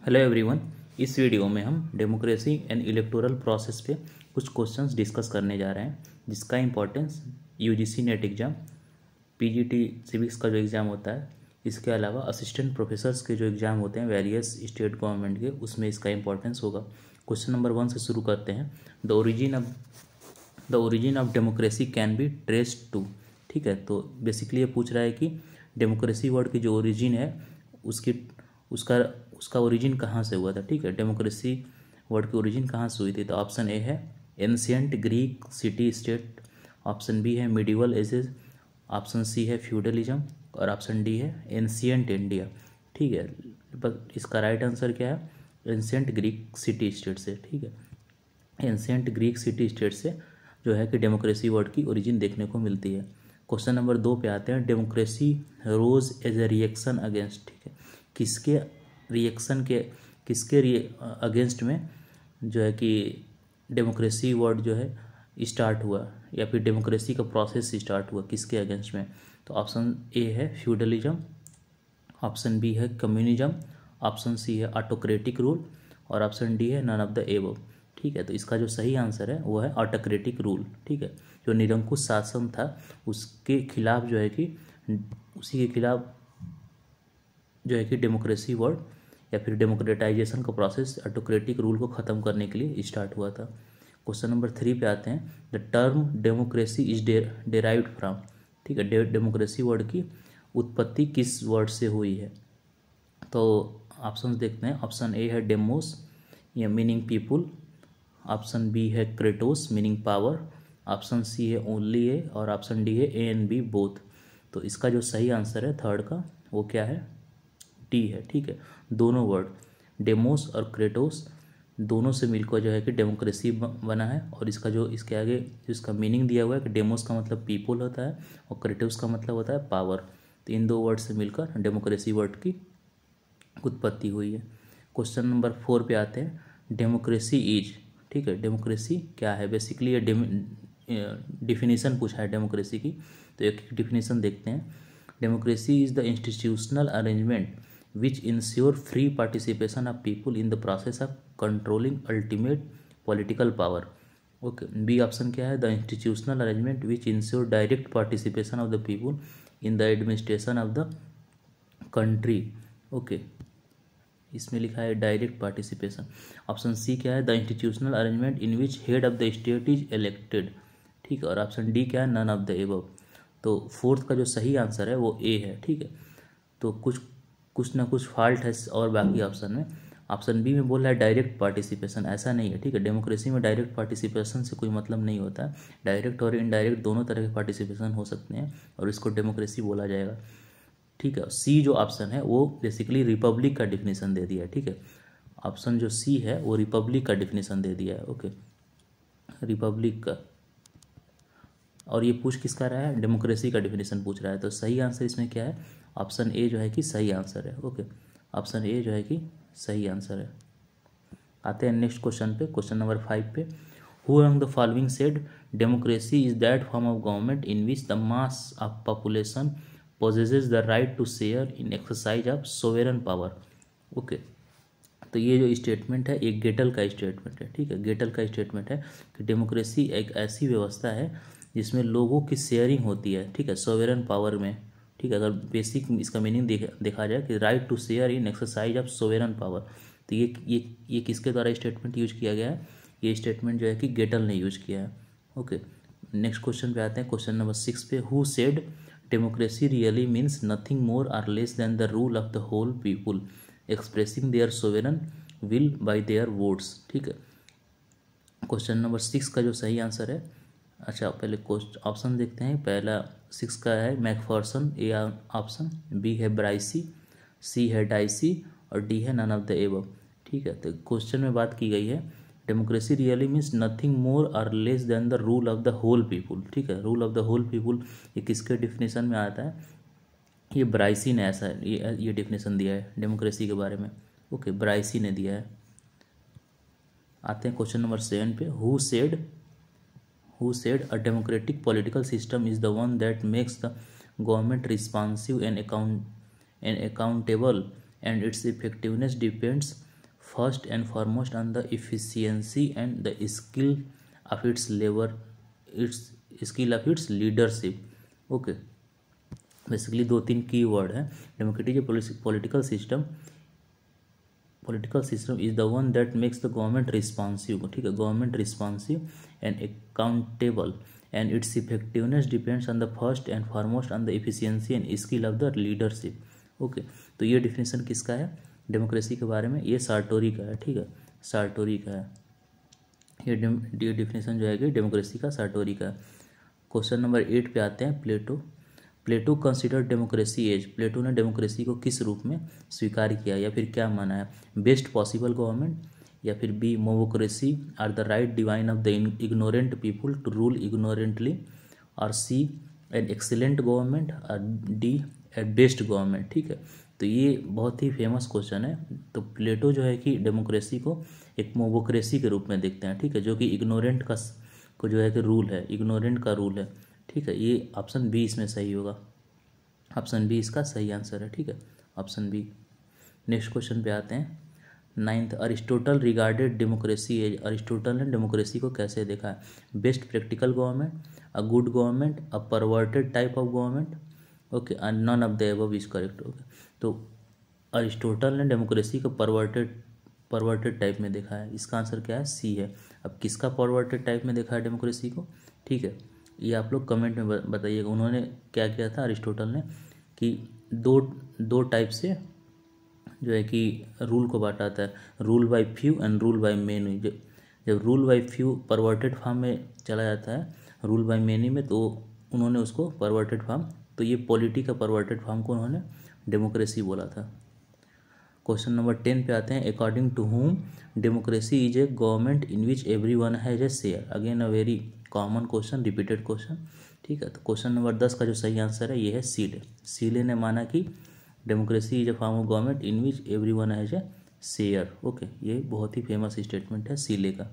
Hello everyone. इस video में हम डेमोक्रेसी एंड इलेक्टोरल प्रोसेस पे कुछ क्वेश्चंस डिस्कस करने जा रहे हैं, जिसका importance UGC net exam, PGT civics का जो एग्ज़ाम होता है, इसके अलावा असिस्टेंट प्रोफेसर्स के जो एग्ज़ाम होते हैं वेरियस स्टेट गवर्नमेंट के, उसमें इसका इंपॉर्टेंस होगा। क्वेश्चन नंबर 1 से शुरू करते हैं। The origin of democracy can be traced to. ठीक है, तो बेसिकली ये पूछ रहा है कि डेमोक्रेसी वर्ड की जो ओरिजिन है उसकी उसका उसका ओरिजिन कहाँ से हुआ था। ठीक है, डेमोक्रेसी वर्ड की ओरिजिन कहाँ से हुई थी, तो ऑप्शन ए है ancient Greek city state, option B है मिडिवल एजेस, ऑप्शन सी है फ्यूडलिज्म और ऑप्शन डी है एंशियंट इंडिया। ठीक है, पर इसका राइट आंसर क्या है, एंशियंट ग्रीक सिटी स्टेट से। ठीक है, एंशियंट ग्रीक सिटी स्टेट से जो है कि डेमोक्रेसी वर्ड की ओरिजिन देखने को मिलती है। क्वेश्चन नंबर 2 पे आते हैं। Democracy rose as a reaction against. ठीक है, किसके रिएक्शन के किसके अगेंस्ट में जो है कि डेमोक्रेसी वर्ड जो है स्टार्ट हुआ, या फिर डेमोक्रेसी का प्रोसेस स्टार्ट हुआ, किसके अगेंस्ट में। तो ऑप्शन ए है फ्यूडलिज्म, ऑप्शन बी है कम्युनिज्म, ऑप्शन सी है ऑटोक्रेटिक रूल और ऑप्शन डी है नन ऑफ द एबव। ठीक है, तो इसका जो सही आंसर है वो है ऑटोक्रेटिक रूल। ठीक है, जो निरंकुश शासन था उसके खिलाफ जो है कि उसी के खिलाफ जो है कि डेमोक्रेसी वर्ड या फिर डेमोक्रेटाइजेशन का प्रोसेस ऑटोक्रेटिक रूल को ख़त्म करने के लिए स्टार्ट हुआ था। क्वेश्चन नंबर 3 पे आते हैं। The term democracy is derived from. ठीक है, डेमोक्रेसी वर्ड की उत्पत्ति किस वर्ड से हुई है, तो ऑप्शन देखते हैं। ऑप्शन ए है डेमोस, या मीनिंग पीपुल, ऑप्शन बी है kratos meaning power, option C है ओनली ए और ऑप्शन डी है ए एंड बी बोथ। तो इसका जो सही आंसर है थर्ड का वो क्या है, टी है। ठीक है, दोनों वर्ड डेमोस और क्रेटोस दोनों से मिलकर जो है कि डेमोक्रेसी बना है, और इसका जो इसके आगे जो इसका मीनिंग दिया हुआ है कि डेमोस का मतलब पीपल होता है और क्रेटोस का मतलब होता है पावर। तो इन दो वर्ड से मिलकर डेमोक्रेसी वर्ड की उत्पत्ति हुई है। क्वेश्चन नंबर 4 पे आते हैं। Democracy is. ठीक है, डेमोक्रेसी क्या है, बेसिकली ये डिफिनीसन पूछा है डेमोक्रेसी की, तो एक डिफिनीसन देखते हैं। Democracy is the institutional arrangement which ensure free participation of people in the process of controlling ultimate political power. Okay, B option क्या है, the institutional arrangement which ensure direct participation of the people in the administration of the country. Okay, इसमें लिखा है direct participation. Option C क्या है, the institutional arrangement in which head of the state is elected. ठीक है, और option D क्या है, नन ऑफ द एबव। तो फोर्थ का जो सही आंसर है वो ए है। ठीक है, तो कुछ ना कुछ फॉल्ट है और बाकी ऑप्शन में। ऑप्शन बी में बोल रहा है डायरेक्ट पार्टिसिपेशन, ऐसा नहीं है। ठीक है, डेमोक्रेसी में डायरेक्ट पार्टिसिपेशन से कोई मतलब नहीं होता है, डायरेक्ट और इनडायरेक्ट दोनों तरह के पार्टिसिपेशन हो सकते हैं और इसको डेमोक्रेसी बोला जाएगा। ठीक है, सी जो ऑप्शन है वो बेसिकली रिपब्लिक का डिफिनीसन दे दिया है। ठीक है, ऑप्शन जो सी है वो रिपब्लिक का डिफिनीसन दे दिया है। ओके, रिपब्लिक का, और ये पूछ किसका रहा है, डेमोक्रेसी का डिफिनीसन पूछ रहा है। तो सही आंसर इसमें क्या है, ऑप्शन ए जो है कि सही आंसर है। ओके, ऑप्शन ए जो है कि सही आंसर है। आते हैं नेक्स्ट क्वेश्चन पे, क्वेश्चन नंबर 5 पे। Who among the following said democracy is that form of government in which the mass of population possesses the right to share in exercise of sovereign power. Okay, तो ये जो statement है ये गेटल का statement है। ठीक है, गेटल का स्टेटमेंट है कि डेमोक्रेसी एक ऐसी व्यवस्था है जिसमें लोगों की शेयरिंग होती है। ठीक है, सोवेरन पावर में। ठीक है, अगर बेसिक इसका मीनिंग देखा जाए कि right to share in exercise of sovereign power, तो ये किसके द्वारा स्टेटमेंट यूज किया गया है, ये स्टेटमेंट जो है कि गेटल ने यूज किया है। ओके, नेक्स्ट क्वेश्चन पे आते हैं, क्वेश्चन नंबर 6 पे। Who said democracy really means nothing more or less than the rule of the whole people expressing their sovereign will by their votes. ठीक है, क्वेश्चन नंबर 6 का जो सही आंसर है, अच्छा पहले ऑप्शन देखते हैं। पहला 6 का है मैकफर्सन, ए ऑप्शन, बी है ब्राइसी, सी है डाइसी और डी है नन ऑफ द एबव। ठीक है, तो क्वेश्चन में बात की गई है democracy really means nothing more or less than the rule of the whole people. ठीक है, rule of the whole people ये किसके डिफिनेशन में आता है, ये ब्राइसी ने ऐसा ये डिफिनेशन दिया है डेमोक्रेसी के बारे में। ओके, ब्राइसी ने दिया है। आते हैं क्वेश्चन नंबर 7 पे। Who said a democratic political system is the one that makes the government responsive and accountable and its effectiveness depends first and foremost on the efficiency and the skill of its leadership. Okay, basically 2-3 की word है। Democratic political system is the one that makes the government responsive, ठीक है, government responsive and accountable and it's effectiveness depends on the first and foremost on the efficiency and skill of the leadership. Okay, तो ये definition किसका है democracy के बारे में? ये सार्टोरी का है, ठीक है, सार्टोरी का है। ये डिफिनेशन जो है कि डेमोक्रेसी का सार्टोरी का है। क्वेश्चन नंबर 8 पे आते हैं। प्लेटो कंसिडर डेमोक्रेसी एज, प्लेटो ने डेमोक्रेसी को किस रूप में स्वीकार किया या फिर क्या माना है? बेस्ट पॉसिबल गवर्नमेंट, या फिर B mobocracy or the right divine of the ignorant people to rule ignorantly, और सी एन एक्सीलेंट गवर्नमेंट, और डी ए बेस्ट गवर्नमेंट। ठीक है, तो ये बहुत ही फेमस क्वेश्चन है। तो प्लेटो जो है कि डेमोक्रेसी को एक मोवोक्रेसी के रूप में देखते हैं, ठीक है, जो कि इग्नोरेंट को जो है कि रूल है, इग्नोरेंट का रूल है। ठीक है, ये ऑप्शन बी इसमें सही होगा, ऑप्शन बी इसका सही आंसर है। ठीक है, ऑप्शन बी। नेक्स्ट क्वेश्चन पे आते हैं। 9th, Aristotle regarded democracy as, Aristotle ने डेमोक्रेसी को कैसे देखा है? Best practical government, a good government, a perverted type of government, okay, and none of the above is correct. Okay, तो Aristotle ने डेमोक्रेसी को परवर्टेड टाइप में देखा है। इसका आंसर क्या है? सी है। अब किसका परवर्टेड टाइप में देखा है डेमोक्रेसी को? ठीक है, ये आप लोग कमेंट में बताइएगा। उन्होंने क्या किया था अरिस्टोटल ने कि दो टाइप से जो है कि रूल को बांटा था, rule by few and rule by many. जब rule by few perverted form में चला जाता है, रूल बाय मेनी में, तो उन्होंने उसको परवर्टेड फॉर्म, तो ये पॉलिटी का परवर्टेड फॉर्म को उन्होंने डेमोक्रेसी बोला था। क्वेश्चन नंबर 10 पे आते हैं। According to whom democracy is a government in which every one has a share. Again a very common question, repeated question. ठीक है, तो क्वेश्चन नंबर 10 का जो सही आंसर है ये है सीले। सीले ने माना कि democracy is A form of government in which every one has a share. Okay, ये बहुत ही फेमस स्टेटमेंट है सीले का।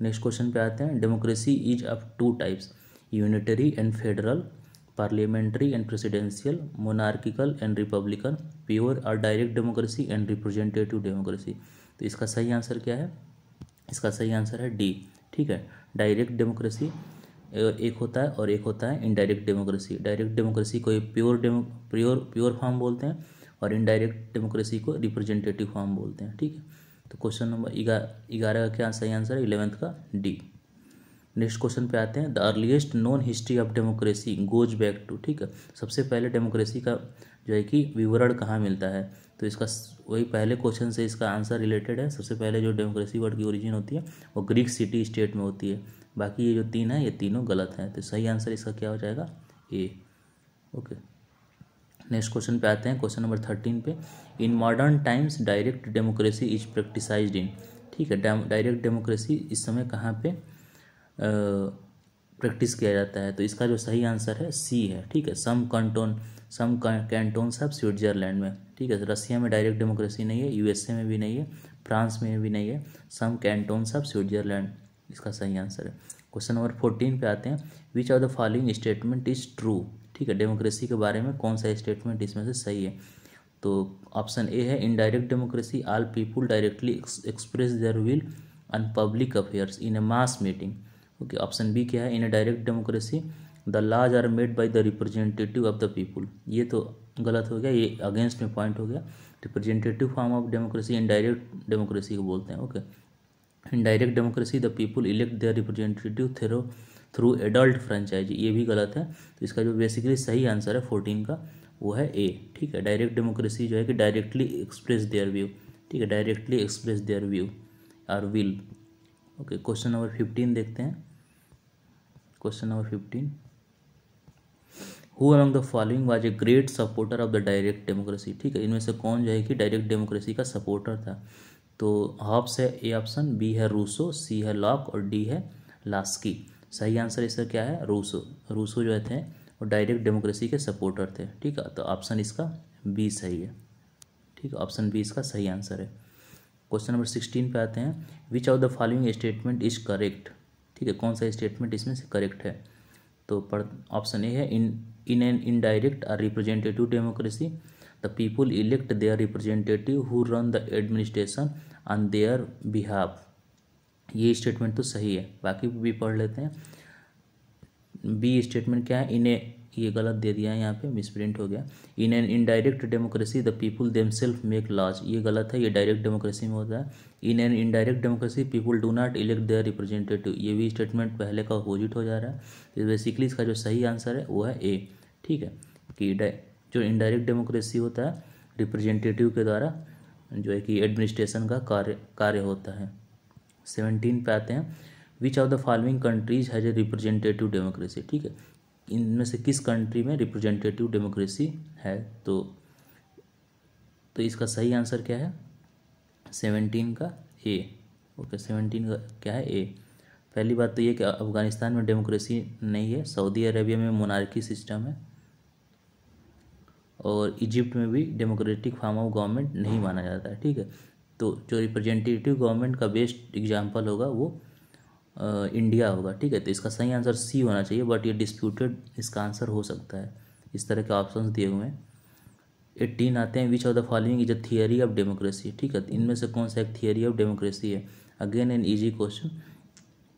नेक्स्ट क्वेश्चन पे आते हैं। Democracy is of 2 types, unitary and federal, parliamentary and presidential, monarchical and republican, pure or direct democracy and representative democracy. तो इसका सही आंसर क्या है? इसका सही आंसर है डी। ठीक है, डायरेक्ट डेमोक्रेसी एक होता है और एक होता है इनडायरेक्ट डेमोक्रेसी। डायरेक्ट डेमोक्रेसी को प्योर फॉर्म बोलते हैं और इनडायरेक्ट डेमोक्रेसी को रिप्रेजेंटेटिव फॉर्म बोलते हैं। ठीक है, तो क्वेश्चन नंबर 11 का क्या सही आंसर है? 11th का डी। नेक्स्ट क्वेश्चन पे आते हैं। The earliest known history of democracy goes back to, ठीक है, सबसे पहले डेमोक्रेसी का जो है कि विवरण कहाँ मिलता है? तो इसका वही पहले क्वेश्चन से इसका आंसर रिलेटेड है। सबसे पहले जो डेमोक्रेसी वर्ड की ओरिजिन होती है वो ग्रीक सिटी स्टेट में होती है। बाकी ये जो 3 है ये तीनों गलत हैं, तो सही आंसर इसका क्या हो जाएगा? ए। ओके, नेक्स्ट क्वेश्चन पे आते हैं। क्वेश्चन नंबर 13 पे। In modern times direct democracy is practised in, ठीक है, डायरेक्ट डेमोक्रेसी इस समय कहाँ पे प्रैक्टिस किया जाता है? तो इसका जो सही आंसर है सी है। ठीक है, सम कैंटोन्स ऑफ स्विट्जरलैंड में। ठीक है, रसिया में डायरेक्ट डेमोक्रेसी नहीं है, यूएसए में भी नहीं है, फ्रांस में भी नहीं है, सम कैंटोन्स ऑफ स्विट्जरलैंड इसका सही आंसर है। क्वेश्चन नंबर 14 पे आते हैं। Which of the following statement is true, ठीक है, डेमोक्रेसी के बारे में कौन सा स्टेटमेंट इसमें से सही है? तो ऑप्शन ए है, in direct democracy all people directly express their will on public affairs in a mass meeting. Okay, option B क्या है? In a direct democracy the laws are made by the representative of the people. ये तो गलत हो गया, ये against में point हो गया। Representative form of democracy indirect democracy को बोलते हैं। Okay, in direct democracy the people elect their representative through adult franchise, ये भी गलत है। तो इसका जो बेसिकली सही आंसर है 14 का वो है ए। ठीक है, डायरेक्ट डेमोक्रेसी जो है कि डायरेक्टली एक्सप्रेस देयर व्यू, ठीक है, डायरेक्टली एक्सप्रेस देयर व्यू और विल। ओके, क्वेश्चन नंबर 15 देखते हैं। Question number 15, who among the following was a great supporter of the direct democracy. ठीक है, इनमें से कौन जो है कि डायरेक्ट डेमोक्रेसी का सपोर्टर था? तो हॉब्स है ए ऑप्शन, बी है रूसो, सी है लॉक और डी है लास्की। सही आंसर इसका क्या है? रूसो। रूसो जो थे वो डायरेक्ट डेमोक्रेसी के सपोर्टर थे। ठीक है, तो ऑप्शन इसका बी सही है। ठीक है, ऑप्शन बी इसका सही आंसर है। क्वेश्चन नंबर 16 पे आते हैं। Which of the following statement is correct, ठीक है, कौन सा स्टेटमेंट इसमें से करेक्ट है? तो ऑप्शन ए है, इन एन इनडायरेक्ट और representative democracy the people elect their representative who run the administration on their behalf. ये स्टेटमेंट तो सही है, बाकी भी पढ़ लेते हैं। बी स्टेटमेंट क्या है, इन्हें, ये गलत दे दिया है यहाँ पे, मिसप्रिंट हो गया। In an indirect democracy the people themselves make laws, ये गलत है, ये डायरेक्ट डेमोक्रेसी में होता है। In an indirect democracy people do not elect their representative, ये भी स्टेटमेंट पहले का अपोजिट हो जा रहा है। तो बेसिकली इसका जो सही आंसर है वो है ए। ठीक है, कि जो इनडायरेक्ट डेमोक्रेसी होता है रिप्रेजेंटेटिव के द्वारा जो है कि एडमिनिस्ट्रेशन का कार्य होता है। 17 पे आते हैं, which of the following countries has a representative democracy. ठीक है, इनमें से किस कंट्री में रिप्रेजेंटेटिव डेमोक्रेसी है। तो इसका सही आंसर क्या है, 17 का ए। ओके, 17 का क्या है, ए। पहली बात तो ये कि अफगानिस्तान में डेमोक्रेसी नहीं है, सऊदी अरेबिया में मोनार्की सिस्टम है, और इजिप्ट में भी डेमोक्रेटिक फॉर्म ऑफ गवर्नमेंट नहीं माना जाता है। ठीक है, तो जो रिप्रेजेंटेटिव गवर्नमेंट का बेस्ट एग्जाम्पल होगा वो इंडिया होगा। ठीक है, तो इसका सही आंसर सी होना चाहिए, बट ये डिस्प्यूटेड इसका आंसर हो सकता है। इस तरह के ऑप्शंस दिए हुए हैं। 18 आते हैं, which of the following is a theory of democracy. ठीक है, इनमें से कौन सा एक थियरी ऑफ डेमोक्रेसी है। Again an easy question,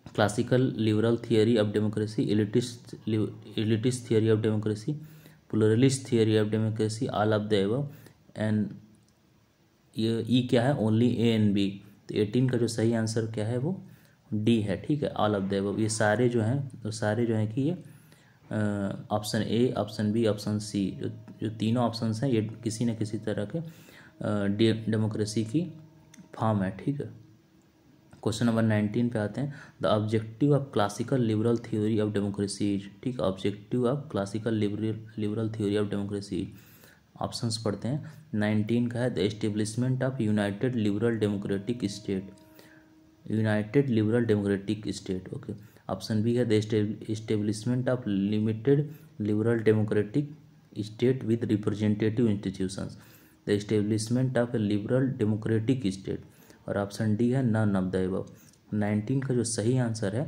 classical liberal theory of democracy, elitist theory of democracy, pluralist theory of democracy, all of the above. And ये E क्या है, ओनली ए एंड बी। तो 18 का जो सही आंसर क्या है वो डी है। ठीक है, ऑल ऑफ द अबव। ये सारे जो हैं तो सारे जो हैं कि ये option A, option B, option C, जो तीनों ऑप्शंस हैं ये किसी न किसी तरह के डेमोक्रेसी की फॉर्म है। ठीक है, क्वेश्चन नंबर 19 पे आते हैं, the objective of classical liberal theory of democracy is. ठीक है, objective of classical liberal theory of democracy. Options पढ़ते हैं। 19 का है, the establishment of united liberal democratic state, united liberal democratic state. Okay, option B है, the establishment of limited liberal democratic state with representative institutions, the establishment of a liberal democratic state. और option D है, none of the above. 19 का जो सही answer है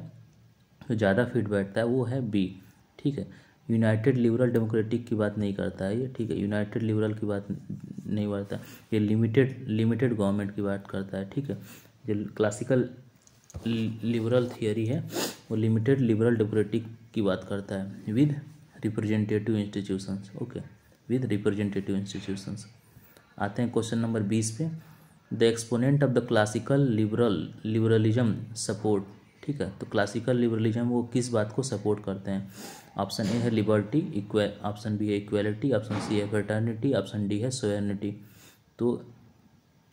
जो ज़्यादा fit बैठता है वो है बी। ठीक है, यूनाइटेड लिबरल डेमोक्रेटिक की बात नहीं करता है ये। ठीक है, यूनाइटेड लिबरल की बात नहीं करता, ये लिमिटेड गवर्नमेंट की बात करता है। ठीक है, जो क्लासिकल लिबरल थियरी है वो लिमिटेड लिबरल डेमोक्रेटिक की बात करता है with representative institutions. Okay, with representative institutions. आते हैं क्वेश्चन नंबर 20 पे, the exponent of the classical liberalism support. ठीक है, तो क्लासिकल लिबरलिज्म वो किस बात को सपोर्ट करते हैं। ऑप्शन ए है लिबर्टी, ऑप्शन बी है इक्वेलिटी, ऑप्शन सी है फ्रेटर्निटी, ऑप्शन डी है सोवेरेनिटी। तो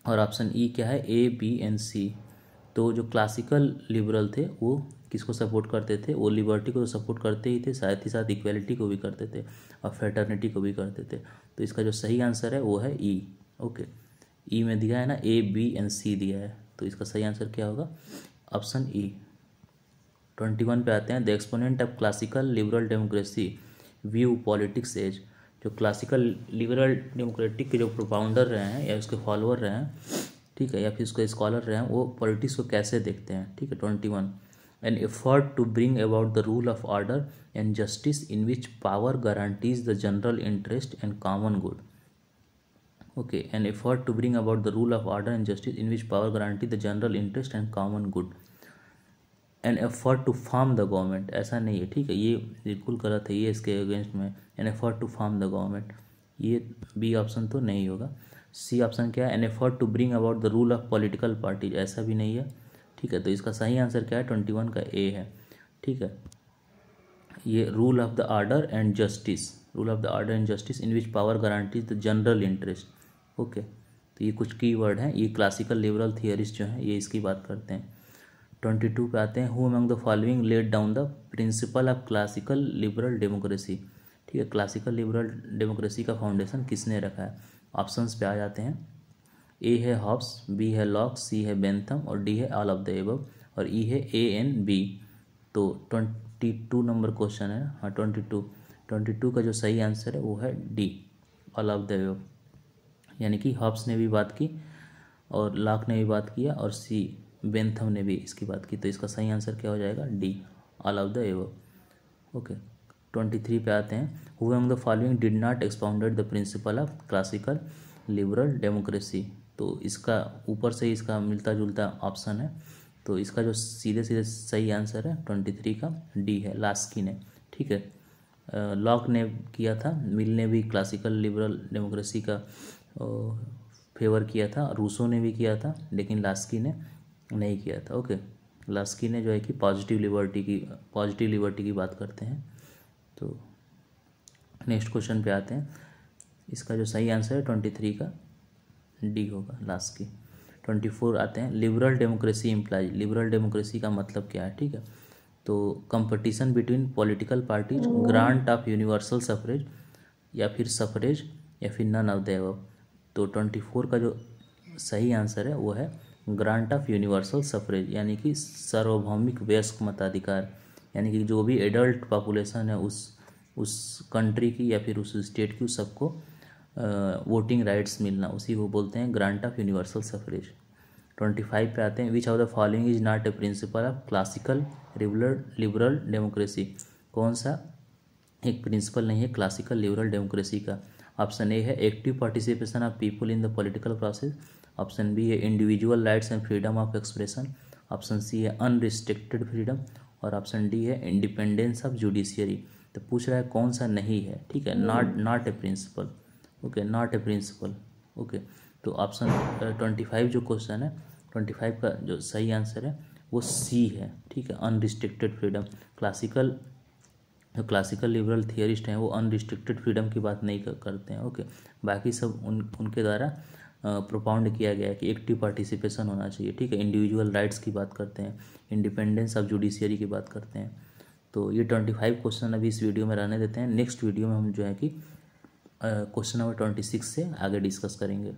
और ऑप्शन ई क्या है, ए, बी एंड सी। तो जो क्लासिकल लिबरल थे वो किसको सपोर्ट करते थे, वो लिबर्टी को तो सपोर्ट करते ही थे, साथ ही साथ इक्वेलिटी को भी करते थे और फ्रेटर्निटी को भी करते थे। तो इसका जो सही आंसर है वो है ई। ओके, ई में दिया है ना, ए, बी एंड सी दिया है, तो इसका सही आंसर क्या होगा, ऑप्शन ई। 21 पे आते हैं, the exponent of classical liberal democracy view politics as. जो क्लासिकल लिबरल डेमोक्रेटिक के जो प्रोपाउंडर रहे हैं या उसके फॉलोअर रहे हैं, ठीक है, या फिर उसके स्कॉलर रहे हैं, वो पॉलिटिक्स को कैसे देखते हैं। ठीक है, 21, an effort to bring about the rule of order and justice in which power guarantees the general interest and common good. Okay, an effort to bring about the rule of order and justice in which power guarantee the general interest and common good. An effort to form the government, ऐसा नहीं है। ठीक है, ये बिल्कुल गलत है, ये इसके अगेंस्ट में। An effort to form the government, ये बी ऑप्शन तो नहीं होगा। सी ऑप्शन क्या है, an effort to bring about the rule of political parties, ऐसा भी नहीं है। ठीक है, तो इसका सही आंसर क्या है, 21 का ए है। ठीक है, ये rule of the order and justice, rule of the order and justice in which power guarantees the general interest. Okay, तो ये कुछ की वर्ड हैं, ये क्लासिकल लिबरल थियरिस्ट जो हैं ये इसकी बात करते हैं। 22 पे आते हैं, who among the following laid down the principal of classical liberal democracy. ठीक है, क्लासिकल लिबरल डेमोक्रेसी का फाउंडेशन किसने रखा है। ऑप्शंस पे आ जाते हैं, ए है हॉब्स, बी है लॉक, सी है बेंथम और डी है ऑल ऑफ द एबव और ई है ए एन बी। तो 22 नंबर क्वेश्चन है, हाँ 22 का जो सही आंसर है वो है D, all of the above. यानी कि हॉब्स ने भी बात की और लॉक ने भी बात किया और सी बेंथम ने भी इसकी बात की, तो इसका सही आंसर क्या हो जाएगा, D, all of the above. Okay, 23 पे आते हैं, who among the following did not expounded the principal of classical liberal democracy. तो इसका ऊपर से इसका मिलता जुलता ऑप्शन है, तो इसका जो सीधे सीधे सही आंसर है 23 का डी है, लास्की ने। ठीक है, लॉक ने किया था, मिल ने भी क्लासिकल लिबरल डेमोक्रेसी का फेवर किया था, रूसो ने भी किया था, लेकिन लास्की ने नहीं किया था। ओके, लास्की ने जो है कि पॉजिटिव लिबर्टी की बात करते हैं। तो नेक्स्ट क्वेश्चन पे आते हैं, इसका जो सही आंसर है 23 का डी होगा, लास्की। 24 आते हैं, liberal democracy implies, liberal democracy का मतलब क्या है। ठीक है, तो competition between political parties, grant of universal suffrage, या फिर सफरेज, या फिर नन ऑफ द अबव। तो 24 का जो सही आंसर है वो है ग्रांट ऑफ यूनिवर्सल सफरेज, यानी कि सार्वभौमिक वयस्क मताधिकार, यानी कि जो भी एडल्ट पॉपुलेशन है उस कंट्री की या फिर उस स्टेट की, उस सबको वोटिंग राइट्स मिलना, उसी को बोलते हैं ग्रांट ऑफ यूनिवर्सल सफरेज। 25 पे आते हैं, which of the following is not a principle of classical liberal democracy. कौन सा एक प्रिंसिपल नहीं है क्लासिकल लिबरल डेमोक्रेसी का। ऑप्शन ए है active participation of people in the political process, option B है individual rights and freedom of expression, option C है unrestricted freedom, और ऑप्शन डी है इंडिपेंडेंस ऑफ जुडिशियरी। तो पूछ रहा है कौन सा नहीं है। ठीक है, not a principle. Okay, not a principle. Okay, तो ऑप्शन 25 जो क्वेश्चन है, 25 का जो सही आंसर है वो सी है। ठीक है, unrestricted freedom. Classical liberal theorist हैं वो अनरिस्ट्रिक्टेड फ्रीडम की बात नहीं करते हैं। ओके, बाकी सब उनके द्वारा प्रोपाउंड किया गया है कि एक्टिव पार्टिसिपेशन होना चाहिए। ठीक है, इंडिविजुअल राइट्स की बात करते हैं, इंडिपेंडेंस ऑफ जुडिशियरी की बात करते हैं। तो ये 25 क्वेश्चन अभी इस वीडियो में रहने देते हैं। नेक्स्ट वीडियो में हम जो है कि क्वेश्चन नंबर 26 से आगे डिस्कस करेंगे।